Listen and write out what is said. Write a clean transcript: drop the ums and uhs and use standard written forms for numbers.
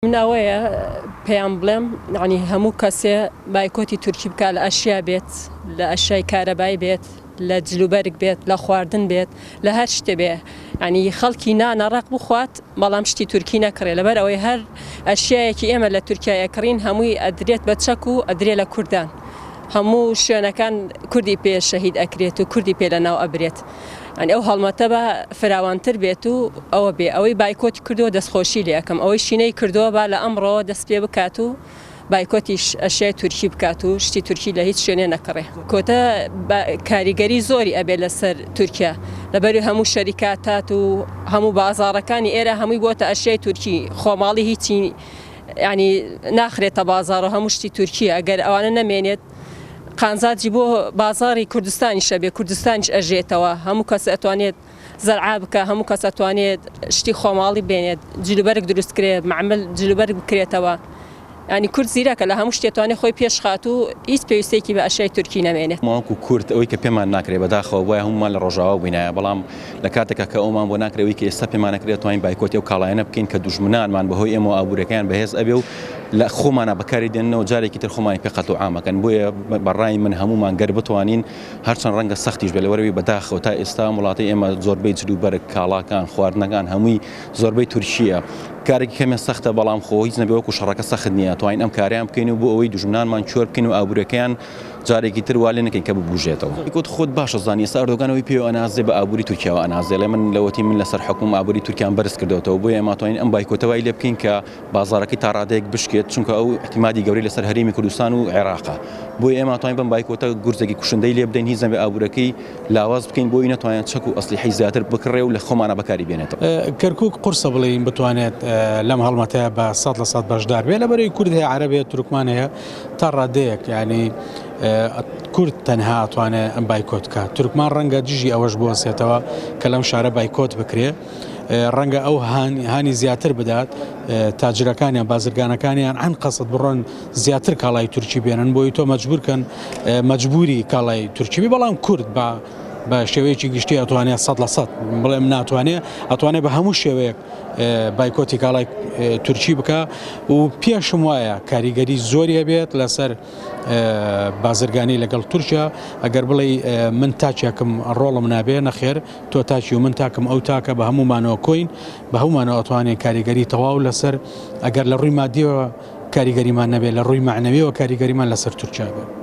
من ئەوەیە پێیان بڵێم ینی هەموو کەسێ بایکۆتی تورکی بکات لە ئەشیا بێت، لە ئەشیای کارەبای بێت، لە جلوبەرگ بێت، لە خواردن بێت، لە هەر شتێ بێ. ینی خەڵکی نانەڕق بخوات بەڵام شتی تورکی نەکڕێ، لەبەر ئەوەی هەر ئەشیایەکی ئێمە لە تورکیا کڕین هەمووی ئەدرێت بە چەک و ئەدرێ لە کوردان. هەموو شوێنەکان کوردی پێ شەهید ئەکرێت و کوردی پێ لەناو ئەبرێت. ئەنی ئەو هەڵمەتە بە فراوانتر بێت و ئەوە بێ ئەوەی بایکۆتی کردووە دەستخۆشی لێ یەکەم، ئەوەی شینەی کردووە با لە ئەمڕۆ دەست پێ بکات و بایکۆتیش ئەشیای تورکی بکات و شتی تورکی لە هیچ شوێنێ نەکڕێ. کۆتە کاریگەری زۆری ئەبێ لەسەر تورکیا، لەبەری هەموو شەریکاتات و هەموو بازاڕەکانی ئێرە هەمووی بۆتە ئەشیای تورکی، خۆماڵی هیچی ینی ناخرێتە بازاڕ و هەموو شتی تورکیە. ئەگەر ئەوانە نەمێنێت قانزاتی بۆ بازاری کوردستانی شەبێ، کوردستانیش ئەژێتەوە، هەموو کەس ئەتوانێت زەرعا بکە، هەموو کەس ئەتوانێت شتی خۆماڵی بێنێت، جلوبەرگ دروستکرێت، معمل جلوبەرگ بکرێتەوە. ینی کورد زیرەکە لە هەموو شتێتوانێت خۆی پێشخات و هیچ پێویستێکی بە ئەشیای تورکی نەمێنێت. ماوەکو کورد ئەوەی کە پێمان ناکرێت بەداخەوە وایە هەمومان لە ڕۆژاوا بووینایە، بەڵام لە کاتێکە کە ئەومان بۆ ناکرێەوەی کە ئێستا پێمان نەکرێت توانین بایکۆتی ئەو کاڵایانە بکەین کە دوژمنانمان بەهۆی ئێمە ئابوورەکەیان بەهێز ئەبێ و لە خۆمانە بەکاری دێنەوە جارێکی تر خۆمانی پێ قەت و عامەکەن. بۆیە بەڕای من هەمومان گەر بتوانین هەرچەند ڕەنگە سەختیش بێ لەوەرەوەی بەداخەوە تا ئێستا وڵاتی ئێمە زۆربەی جلوبەرگ، کاڵاکان، خواردنەکان هەمووی زۆربەی تورکیە. کارێکی کەمێ سەختە بەڵام خۆ هیچ نەبێ وەکو شەڕەکە سەخت نییە، توانین ئەم کاریان بکەین و بۆ ئەوەی دوژمنانمان چۆر بکەین و ئابوورەکەیان جارێکی تر وا لێ نەکەین کە ببوژێتەوە. کۆت خۆت باشە زانی ئێستا ئەردۆگانەوەی پێوە ئەنازێ بە ئابووری تورکیاوە ئەنازێڵێ من لەوەتی من لەسەر حکوم ئابووری تورکیان بەرز کردوەوە، بۆیە ئێمە توانین ئەم بایکۆتەوەی لێ بکەین کە بازاڕەکەی تا ڕادەیەک بشکێت، چونکە ئەو احتیمادی گەورەی لەسەر هەرێمی کوردستان و عێراقا. بۆیە ئێمە توانین بەم بایکۆتە گورزێکی کوشندەی لێ بدەین، هیچ نەبێ ئابوورەکەی لاواز بکەین بۆی نەتوانێت چەک و ئەسلیحەی زیاتر بکڕێ و لە خۆمانە بەکاری بێنێتەوە. کەرکووک قورسە بڵێین بتوانێت لەم هەڵمەتەیە بە 100% بەشدار بێ، لەبەرەوەی کورد هەیە، عەرەب هەیە، تورکمان هەیە، تا ڕادەیەک ینی کورد تەنها ئەتوانێت ئەم بایکۆت بکات. تورکمان ڕەنگە دژی ئەوەش بوەسێتەوە کە لەم شارە بایکۆت بکرێ، ڕەنگە ئەو هانی زیاتر بدات، تاجرەکانیان بازرگانەکانیان عەن قەسەد بڕۆن زیاتر کاڵای تورکی بێنن، بۆی تۆ مەجبورکەن مەجبوری کاڵای تورکی بێ. بەڵام کورد بە شێوەیەکی گشتی ئەتوانێت 100% بڵێم ناتوانێت، ئەتوانێت بە هەموو شێوەیەک بایکۆتی کاڵای تورکی بکە و پێشم وایە کاریگەری زۆریە بێت لەسەر بازرگانی لەگەڵ تورکیا. ئەگەر بڵێ من تاچێکم ڕۆڵم نابێ، نەخێر تۆ تاچی و من تاکم ئەو تاکە بە هەمومانەوە کۆین، بە هەمومانەوە ئەتوانێت کاریگەری تەواو لەسەر، ئەگەر لە ڕووی مادیەوە کاریگەریمان نەبێت، لە ڕووی معنەویەوە کاریگەریمان لەسەر تورکیا بێت.